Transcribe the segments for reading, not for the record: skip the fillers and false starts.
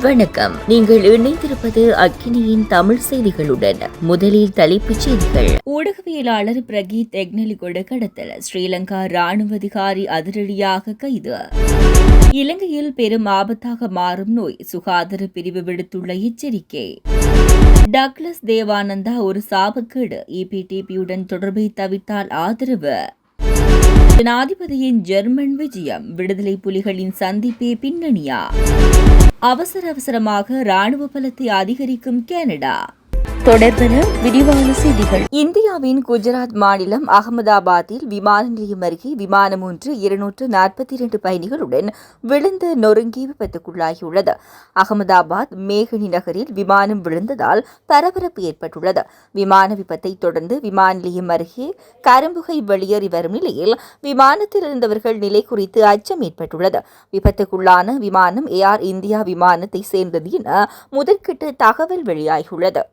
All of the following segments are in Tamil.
வணக்கம். நீங்கள் இணைந்திருப்பது அக்கினியின் தமிழ் செய்திகளுடன். முதலில் தலைப்புச் செய்திகள். ஊடகவியலாளர் பிரகீத் எக்னலிகொட கடத்தல். ஸ்ரீலங்கா ராணுவ அதிகாரி அதிரடியாக கைது. இலங்கையில் பெரும் ஆபத்தாக மாறும் நோய், சுகாதார பிரிவு விடுத்துள்ள எச்சரிக்கை. டக்ளஸ் தேவானந்தா ஒரு சாபக்கேடு, இபிடிபியுடன் தொடர்பை தவிர்த்தால் ஆதரவு. ஜனாதிபதியின் ஜெர்மன் விஜயம், விடுதலை புலிகளின் சந்திப்பே பின்னணியா? அவசரமாக ராணுவ பலத்தை அதிகரிக்கும் கனடா. தொடர்பென விரிவான செய்திகள். இந்தியாவின் குஜராத் மாநிலம் அகமதாபாத்தில் விமான நிலையம் அருகே விமானம் ஒன்று 242 பயணிகளுடன் விழுந்து நொறுங்கி விபத்துக்குள்ளாகியுள்ளது. அகமதாபாத் மேகனி நகரில் விமானம் விழுந்ததால் பரபரப்பு ஏற்பட்டுள்ளது. விமான விபத்தை தொடர்ந்து விமான நிலையம் அருகே கரும்புகை வெளியேறி வரும் நிலையில் விமானத்தில் இருந்தவர்கள் நிலை குறித்து அச்சம் ஏற்பட்டுள்ளது. விபத்துக்குள்ளான விமானம் ஏர் இந்தியா விமானத்தை சேர்ந்தது என முதற்கட்ட தகவல் வெளியாகியுள்ளது.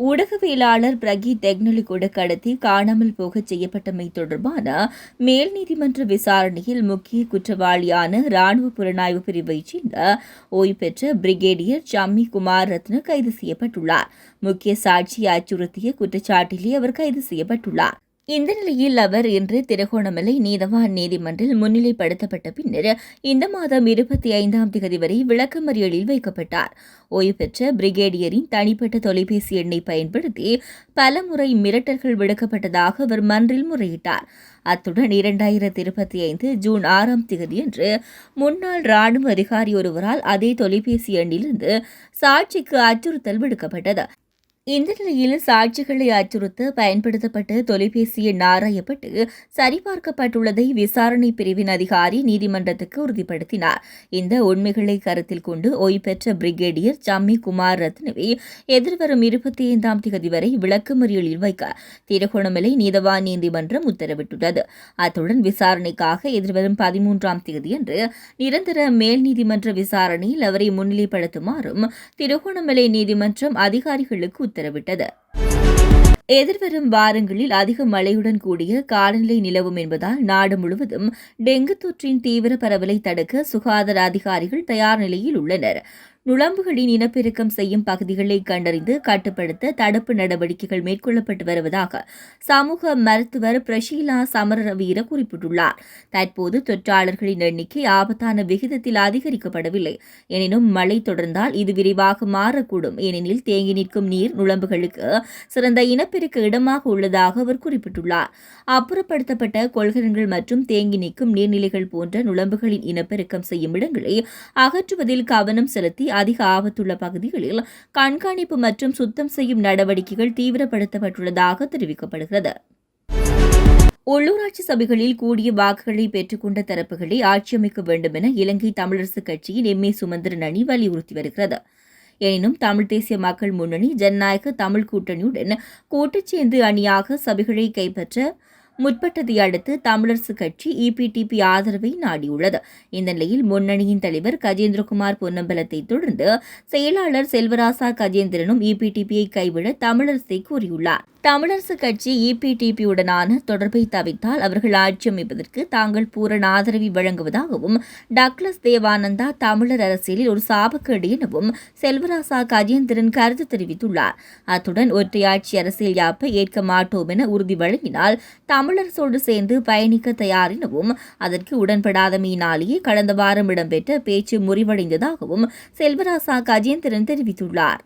ஊடகவியலாளர் பிரகீத் எக்னலிகொட கடத்தி காணாமல் போகச் செய்யப்பட்டமை தொடர்பான மேல் நீதிமன்ற விசாரணையில் முக்கிய குற்றவாளியான ராணுவ புலனாய்வு பிரிவைச் சேர்ந்த ஓய்வு பெற்ற பிரிகேடியர் சம்மி குமார் ரத்ன கைது செய்யப்பட்டுள்ளார். முக்கிய சாட்சியை அச்சுறுத்திய குற்றச்சாட்டிலே அவர் கைது செய்யப்பட்டுள்ளார். இந்த நிலையில் அவர் இன்று திருகோணமலை நீதவான் நீதிமன்றில் முன்னிலைப்படுத்தப்பட்ட பின்னர் இந்த மாதம் 25ஆம் தேதி வரை விளக்கமறியலில் வைக்கப்பட்டார். ஓய்வு பெற்ற பிரிகேடியரின் தனிப்பட்ட தொலைபேசி எண்ணை பயன்படுத்தி பலமுறை மிரட்டல்கள் விடுக்கப்பட்டதாக அவர் மன்றில் முறையிட்டார். அத்துடன் 2025 ஜூன் 6ஆம் தேதியன்று முன்னாள் ராணுவ அதிகாரி ஒருவரால் அதே தொலைபேசி எண்ணிலிருந்து சாட்சிக்கு அச்சுறுத்தல் விடுக்கப்பட்டது. இந்த நிலையில் சாட்சிகளை அச்சுறுத்த பயன்படுத்தப்பட்ட தொலைபேசி எண் ஆராயப்பட்டு சரிபார்க்கப்பட்டுள்ளதை விசாரணை பிரிவின் அதிகாரி நீதிமன்றத்துக்கு உறுதிப்படுத்தினார். இந்த உண்மைகளை கருத்தில் கொண்டு ஓய்வு பெற்ற பிரிகேடியர் சம்மி குமார் ரத்னவை எதிர்வரும் 25ஆம் தேதி வரை விளக்கமறியலில் வைக்க திருகோணமலை நீதவான் நீதிமன்றம் உத்தரவிட்டுள்ளது. அத்துடன் விசாரணைக்காக எதிர்வரும் 13ஆம் தேதியன்று நிரந்தர மேல் நீதிமன்ற விசாரணையில் அவரை முன்னிலைப்படுத்துமாறும் திருகோணமலை நீதிமன்றம் அதிகாரிகளுக்கு உத்தரவிட்டது. எதிர்வரும் வாரங்களில் அதிக மழையுடன் கூடிய காலநிலை நிலவும் என்பதால் நாடு முழுவதும் டெங்கு தொற்றின் தீவிர பரவலை தடுக்க சுகாதார அதிகாரிகள் தயார் நிலையில் உள்ளனர். நுளம்புகளின் இனப்பெருக்கம் செய்யும் பகுதிகளை கண்டறிந்து கட்டுப்படுத்த தடுப்பு நடவடிக்கைகள் மேற்கொள்ளப்பட்டு வருவதாக சமூக மருத்துவர் பிரஷீலா சமரவீர குறிப்பிட்டுள்ளார். தற்போது தொற்றாளர்களின் எண்ணிக்கை ஆபத்தான விகிதத்தில் அதிகரிக்கப்படவில்லை. எனினும் மழை தொடர்ந்தால் இது விரைவாக மாறக்கூடும். ஏனெனில் தேங்கி நிற்கும் நீர் நுளம்புகளுக்கு சிறந்த இனப்பெருக்க இடமாக உள்ளதாக அவர் குறிப்பிட்டுள்ளார். அப்புறப்படுத்தப்பட்ட கொள்கலன்கள் மற்றும் தேங்கி நிற்கும் நீர்நிலைகள் போன்ற நுளம்புகளின் இனப்பெருக்கம் செய்யும் இடங்களை அகற்றுவதில் கவனம் செலுத்தி அதிக ஆபத்துள்ள பகுதிகளில் கண்காணிப்பு மற்றும் சுத்தம் செய்யும் நடவடிக்கைகள் தீவிரப்படுத்தப்பட்டுள்ளதாக தெரிவிக்கப்படுகிறது. உள்ளூராட்சி சபைகளில் கூடிய வாக்குகளை பெற்றுக்கொண்ட தரப்புகளை ஆட்சியமைக்க வேண்டும் என இலங்கை தமிழரசுக் கட்சியின் எம்.ஏ. சுமந்திரன் அணி வலியுறுத்தி வருகிறது. எனினும் தமிழ் தேசிய மக்கள் முன்னணி ஜனநாயக தமிழ் கூட்டணியுடன் கூட்டுச் சேர்ந்து அணியாக சபைகளை கைப்பற்ற முற்பட்டதை அடுத்து தமிழரசுக் கட்சி இபிடிபி ஆதரவை நாடியுள்ளது. இந்த நிலையில் முன்னணியின் தலைவர் கஜேந்திரகுமார் பொன்னம்பலத்தை தொடர்ந்து செயலாளர் செல்வராசா கஜேந்திரனும் இபிடிபியை கைவிட தமிழரசை கூறியுள்ளார். தமிழரசுக் கட்சி இபிடிபியுடனான தொடர்பை தவிர்த்தால் அவர்கள் ஆட்சி அமைப்பதற்கு தாங்கள் பூரண ஆதரவை வழங்குவதாகவும் டக்ளஸ் தேவானந்தா தமிழர் அரசியலில் ஒரு சாபக்கேடு எனவும் செல்வராசா கஜேந்திரன் கருத்து தெரிவித்துள்ளார். அத்துடன் ஒற்றையாட்சி அரசியல் யாப்பை ஏற்க மாட்டோம் என உறுதி வழங்கினால் தமிழரசோடு சேர்ந்து பயணிக்க தயார் எனவும் அதற்கு உடன்படாதமையினாலேயே கடந்த வாரம் இடம்பெற்ற பேச்சு முறிவடைந்ததாகவும் செல்வராசா கஜேந்திரன் தெரிவித்துள்ளார்.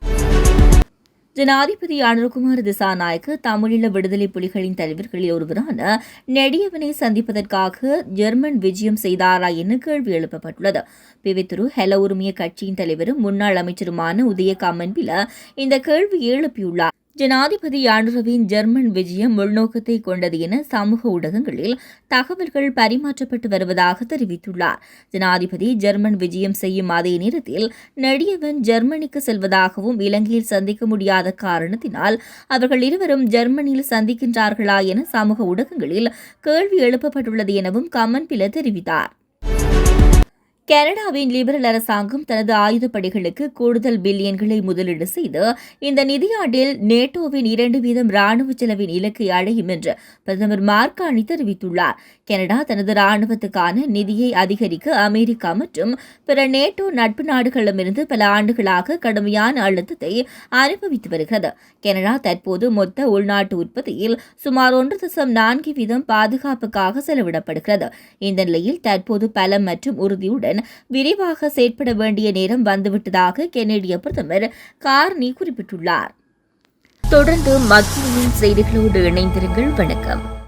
ஜனாதிபதி அனுரகுமார் திசாநாயக்க தமிழீழ விடுதலை புலிகளின் தலைவர்களில் ஒருவரான நெடியவனை சந்திப்பதற்காக ஜெர்மன் விஜயம் செய்தாரா என கேள்வி எழுப்பப்பட்டுள்ளது. பிவித்துரு ஹெல உரிமைய கட்சியின் தலைவரும் முன்னாள் அமைச்சருமான உதய கம்மன்பில இந்த கேள்வியை எழுப்பியுள்ளார். ஜனாதிபதி அனுரவின் ஜெர்மன் விஜயம் உள்நோக்கத்தை கொண்டது என சமூக ஊடகங்களில் தகவல்கள் பரிமாற்றப்பட்டு வருவதாக தெரிவித்துள்ளார். ஜனாதிபதி ஜெர்மன் விஜயம் செய்யும் அதே நேரத்தில் நெடியவன் ஜெர்மனிக்கு செல்வதாகவும் இலங்கையில் சந்திக்க முடியாத காரணத்தினால் அவர்கள் இருவரும் ஜெர்மனியில் சந்திக்கின்றார்களா என சமூக ஊடகங்களில் கேள்வி எழுப்பப்பட்டுள்ளது எனவும் கம்மன்பில தெரிவித்தார். கனடாவின் லிபரல் அரசாங்கம் தனது ஆயுதப்படைகளுக்கு கூடுதல் பில்லியன்களை முதலீடு செய்து இந்த நிதியாண்டில் நேட்டோவின் 2% ராணுவ செலவின் இலக்கை அடையும் என்று பிரதமர் மார்கானி தெரிவித்துள்ளார். கனடா தனது ராணுவத்துக்கான நிதியை அதிகரிக்க அமெரிக்கா மற்றும் பிற நேட்டோ நட்பு நாடுகளிடமிருந்து பல ஆண்டுகளாக கடுமையான அழுத்தத்தை அனுபவித்து வருகிறது. கனடா தற்போது மொத்த உள்நாட்டு உற்பத்தியில் சுமார் 1.4% பாதுகாப்புக்காக செலவிடப்படுகிறது. இந்த நிலையில் தற்போது பலம் மற்றும் உறுதியுடன் விரிவாக செயற்பட வேண்டிய நேரம் வந்துவிட்டதாக கெனடிய பிரதமர் கார்னி குறிப்பிட்டுள்ளார். தொடர்ந்து மத்திய செய்திகளோடு இணைந்திருங்கள். வணக்கம்.